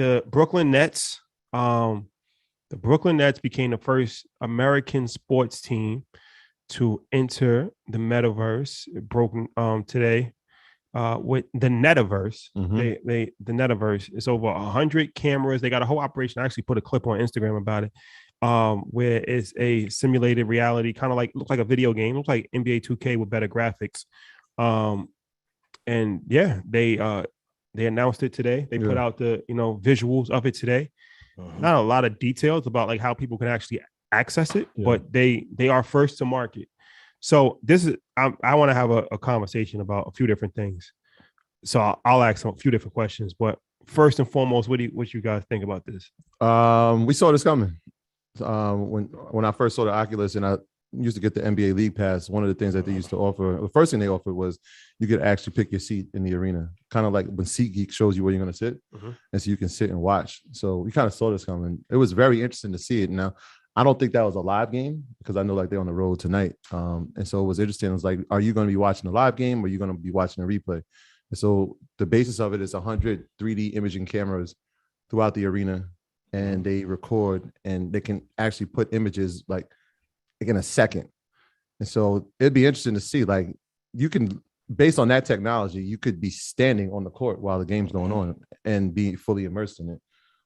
the Brooklyn Nets. The Brooklyn Nets became the first American sports team to enter the metaverse. It broke today with the Metaverse. The Metaverse. It's over 100 cameras. They got a whole operation. I actually put a clip on Instagram about it, where it's a simulated reality, kind of like looks like a video game. Looks like NBA 2K with better graphics. And yeah, they announced it today. They put out the visuals of it today. Not a lot of details about like how people can actually access it, but they are first to market. So this is I want to have a conversation about a few different things. So I'll ask a few different questions. But first and foremost, what you guys think about this? We saw this coming. When I first saw the Oculus and I used to get the NBA League Pass, one of the things that they used to offer, the first thing they offered was you could actually pick your seat in the arena, kind of like when SeatGeek shows you where you're going to sit, and so you can sit and watch. So we kind of saw this coming. It was very interesting to see it. Now, I don't think that was a live game because I know like they're on the road tonight, and so it was interesting. It was like, are you going to be watching a live game or are you going to be watching a replay? And so the basis of it is 100 3D imaging cameras throughout the arena, and they record and they can actually put images like in a second. And so it'd be interesting to see, like, you can, based on that technology, you could be standing on the court while the game's going on and be fully immersed in it,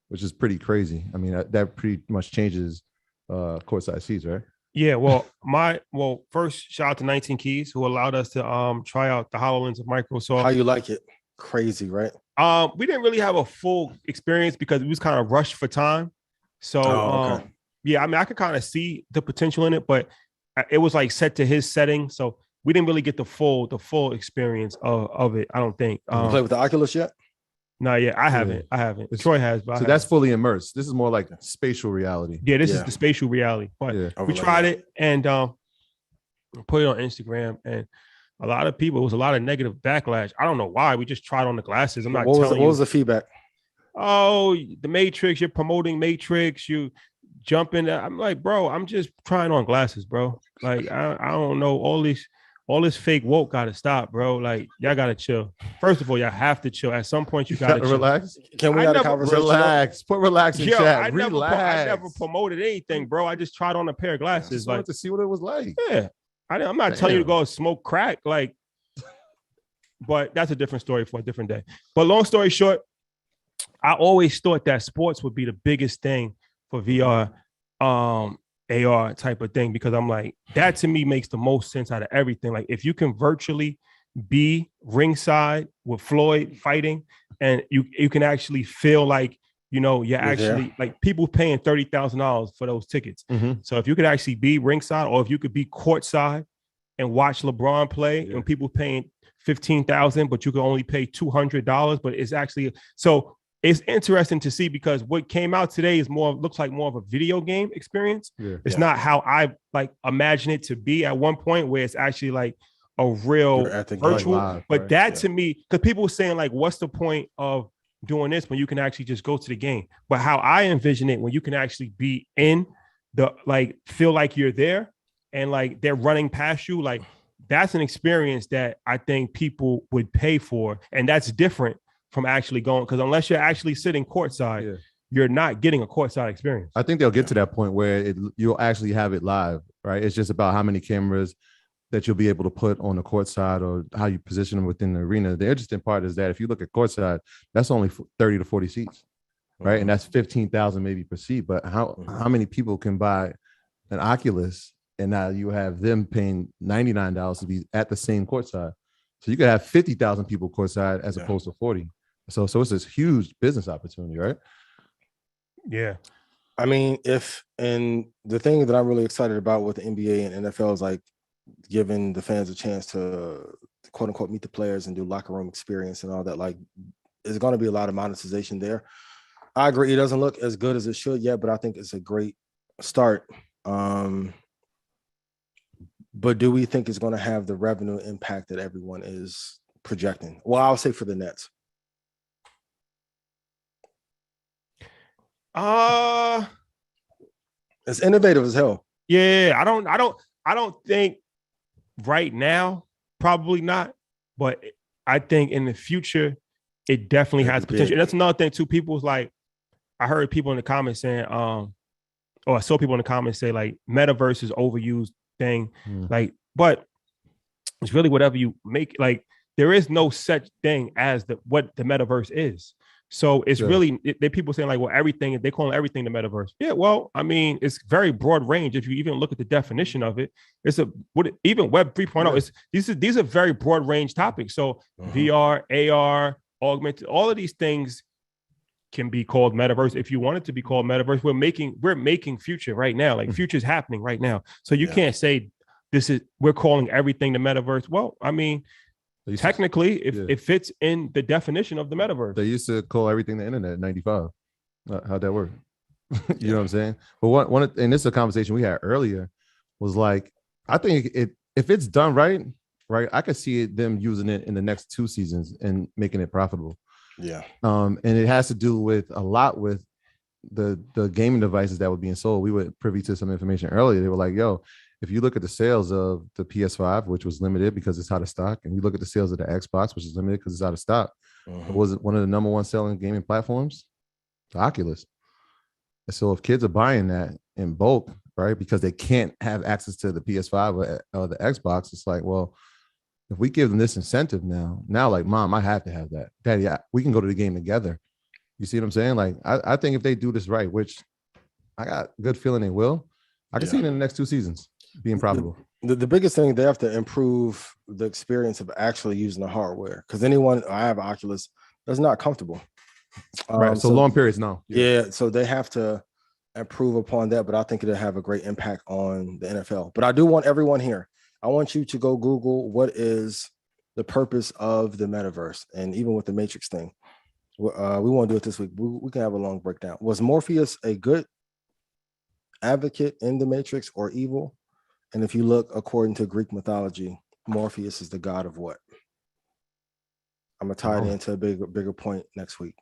which is pretty crazy. I mean, that pretty much changes courtside seats, right? Yeah, well, first shout out to 19 Keys who allowed us to try out the HoloLens of Microsoft. How you like it? Crazy, right? We didn't really have a full experience because we was kind of rushed for time. So okay. Yeah, I mean, I could kind of see the potential in it, but it was like set to his setting, so we didn't really get the full experience of it. I don't think. You play with the Oculus yet? No, yeah, I haven't. Troy has, but so that's fully immersed. This is more like spatial reality. Yeah, this is the spatial reality. But we tried it and put it on Instagram, and a lot of people. It was a lot of negative backlash. I don't know why. We just tried on the glasses. I'm not telling you. What was the feedback? Oh, the Matrix. You're promoting Matrix. You jump in. I'm like, bro, I'm just trying on glasses, bro. Like, I don't know. All this fake woke got to stop, bro. Like, y'all got to chill. First of all, y'all have to chill. At some point, you got to relax. Can we have a conversation? Relax. Put relax in chat. I never promoted anything, bro. I just tried on a pair of glasses. I just wanted to see what it was like. Yeah. I'm not telling you to go smoke crack. Like, but that's a different story for a different day. But long story short, I always thought that sports would be the biggest thing for VR, AR type of thing, because I'm like, that to me makes the most sense out of everything. Like, if you can virtually be ringside with Floyd fighting, and you can actually feel like, you're actually like people paying $30,000 for those tickets. So if you could actually be ringside, or if you could be courtside and watch LeBron play, and people paying $15,000, but you can only pay $200, but it's actually so. It's interesting to see, because what came out today looks like more of a video game experience. It's not how I like imagine it to be at one point, where it's actually like a real virtual. Live, but right? That to me, because people were saying like, what's the point of doing this when you can actually just go to the game? But how I envision it, when you can actually be in the, like, feel like you're there and like they're running past you, like that's an experience that I think people would pay for. And that's different from actually going, because unless you're actually sitting courtside, you're not getting a courtside experience. I think they'll get to that point where you'll actually have it live, right? It's just about how many cameras that you'll be able to put on the courtside, or how you position them within the arena. The interesting part is that if you look at courtside, that's only 30 to 40 seats, right? And that's 15,000 maybe per seat. But how many people can buy an Oculus, and now you have them paying $99 to be at the same courtside? So you could have 50,000 people courtside as opposed to 40. So it's this huge business opportunity, right? Yeah. I mean, and the thing that I'm really excited about with the NBA and NFL is like giving the fans a chance to quote unquote meet the players and do locker room experience and all that. Like, there's going to be a lot of monetization there. I agree. It doesn't look as good as it should yet, but I think it's a great start. But do we think it's going to have the revenue impact that everyone is projecting? Well, I'll say for the Nets. It's innovative as hell. Yeah, I don't think right now, probably not, but I think in the future it definitely has potential. And that's another thing too. People's like, I heard people in the comments saying, or I saw people in the comments say like metaverse is overused thing. Like, but it's really whatever you make. Like, there is no such thing as what the metaverse is. So it's really, people saying like, well, everything, they call everything the metaverse. Yeah, well, I mean, it's very broad range. If you even look at the definition of it, it's even Web 3.0, these are very broad range topics. So VR, AR, augmented, all of these things can be called metaverse. If you want it to be called metaverse, we're making future right now. Like future's happening right now. So you can't say we're calling everything the metaverse. Well, I mean, technically, it fits in the definition of the metaverse. They used to call everything the internet in 95. How'd that work? You know what I'm saying? But and this is a conversation we had earlier, was like, I think if it's done right, I could see them using it in the next 2 seasons and making it profitable. Yeah. And it has to do with the gaming devices that were being sold. We were privy to some information earlier. They were like, yo, if you look at the sales of the PS5, which was limited because it's out of stock, and you look at the sales of the Xbox, which is limited because it's out of stock, was it one of the number 1 selling gaming platforms? The Oculus. And so if kids are buying that in bulk, right, because they can't have access to the PS5 or the Xbox, it's like, well, if we give them this incentive now like, Mom, I have to have that. Daddy, we can go to the game together. You see what I'm saying? Like, I think if they do this right, which I got a good feeling they will, I can see it in the next 2 seasons being profitable. The biggest thing, they have to improve the experience of actually using the hardware, because I have an Oculus, that's not comfortable. Right. So long periods now. Yeah. So they have to improve upon that, but I think it'll have a great impact on the NFL. But I do want everyone here, I want you to go Google what is the purpose of the metaverse, and even with the Matrix thing. We want to do it this week. We can have a long breakdown. Was Morpheus a good advocate in the Matrix or evil? And if you look according to Greek mythology, Morpheus is the god of what? I'm gonna tie it into a bigger point next week.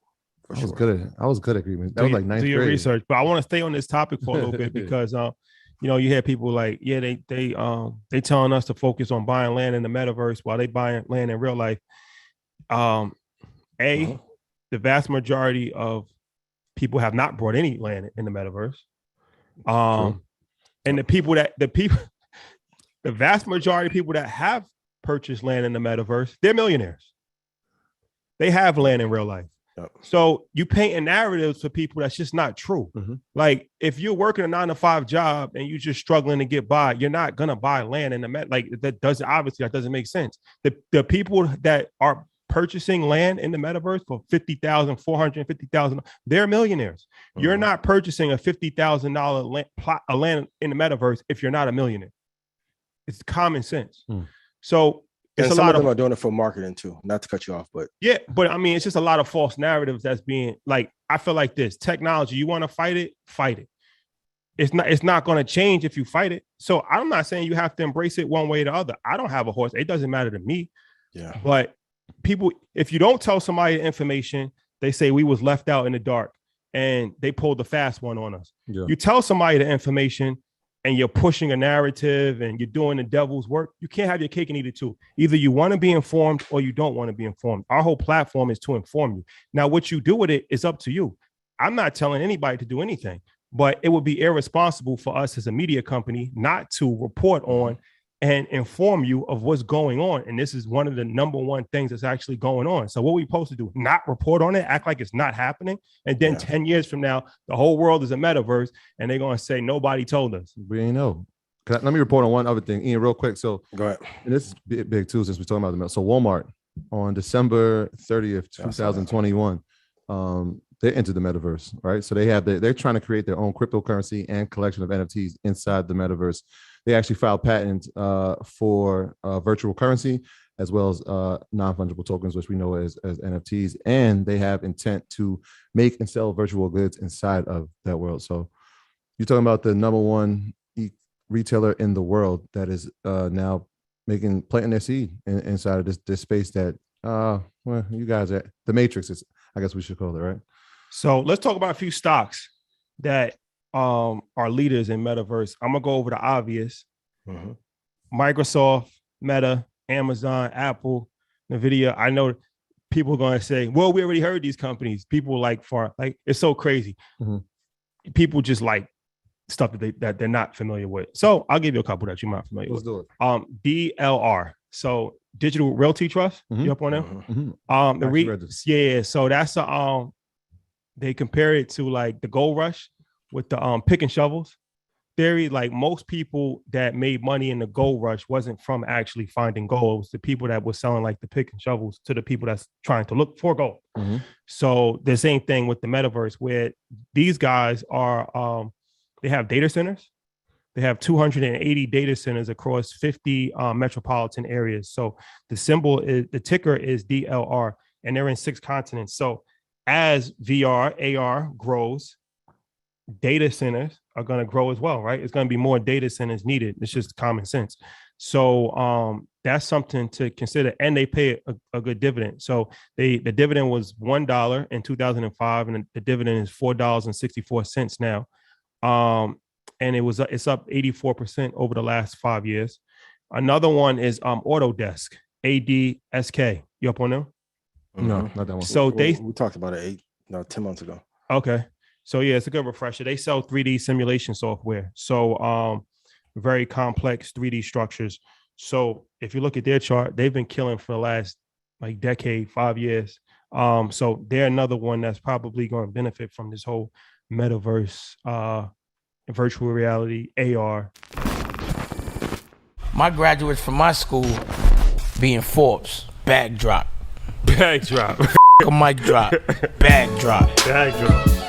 I was good at Greek. That was like 9th grade. Do your research, but I want to stay on this topic for a little bit because you hear people like, they telling us to focus on buying land in the metaverse while they buying land in real life. The vast majority of people have not bought any land in the metaverse. And the vast majority of people that have purchased land in the metaverse, they're millionaires. They have land in real life. Yep. So you paint narratives for people that's just not true. Like, if you're working a 9-to-5 job and you're just struggling to get by, you're not gonna buy land in the that doesn't make sense. The people that are purchasing land in the metaverse for $50,000, $450,000, they're millionaires. You're not purchasing a $50,000 land in the metaverse if you're not a millionaire. It's common sense. So it's and some of them are doing it for marketing too. Not to cut you off, but I mean, it's just a lot of false narratives that's being, like, I feel like this technology. You want to fight it, fight it. It's not going to change if you fight it. So I'm not saying you have to embrace it one way or the other. I don't have a horse. It doesn't matter to me. Yeah. But people, if you don't tell somebody the information, they say we was left out in the dark and they pulled the fast one on us. Yeah. You tell somebody the information and you're pushing a narrative and you're doing the devil's work, you can't have your cake and eat it too. Either you want to be informed or you don't want to be informed. Our whole platform is to inform you. Now, what you do with it is up to you. I'm not telling anybody to do anything, but it would be irresponsible for us as a media company not to report on and inform you of what's going on. And this is one of the number one things that's actually going on. So what we supposed to do? Not report on it, act like it's not happening. And then 10 years from now, the whole world is a metaverse and they're going to say, nobody told us. We ain't know. Let me report on one other thing, Ian, real quick. So go ahead. And this is big too, since we're talking about the so Walmart on December 30th, 2021, they entered the metaverse, right? So they're trying to create their own cryptocurrency and collection of NFTs inside the metaverse. They actually filed patents for virtual currency as well as non-fungible tokens, which we know as NFTs. And they have intent to make and sell virtual goods inside of that world. So you're talking about the number one retailer in the world that is now planting their seed inside of this space that, well, you guys are the Matrix is, I guess we should call it, right? So let's talk about a few stocks that are leaders in metaverse. I'm gonna go over the obvious. Microsoft, Meta, Amazon, Apple, Nvidia. I know people are going to say, well, we already heard these companies. People like it's so crazy. Mm-hmm. People just like stuff that they're not familiar with. So I'll give you a couple that you're not familiar with. Let's do it. DLR. So Digital Realty Trust. Mm-hmm. You up on them? Mm-hmm. So that's they compare it to like the gold rush with the pick and shovels theory. Like most people that made money in the gold rush wasn't from actually finding gold. It was the people that were selling like the pick and shovels to the people that's trying to look for gold. Mm-hmm. So the same thing with the metaverse, where these guys are, they have data centers. They have 280 data centers across 50 metropolitan areas. So the ticker is DLR, and they're in 6 continents. So as VR, AR grows, data centers are going to grow as well, right? It's going to be more data centers needed. It's just common sense. So that's something to consider. And they pay a good dividend. So the dividend was $1 in 2005, and the dividend is $4.64 now. And it's up 84% over the last 5 years. Another one is Autodesk, ADSK. You up on them? No, not that one. So we talked about it 10 months ago. Okay. So yeah, it's a good refresher. They sell 3D simulation software. So very complex 3D structures. So if you look at their chart, they've been killing for the last like decade, 5 years. So they're another one that's probably going to benefit from this whole metaverse, virtual reality, AR. My graduates from my school being Forbes, bag drop. Bag drop. A mic drop, bag drop. Bag drop.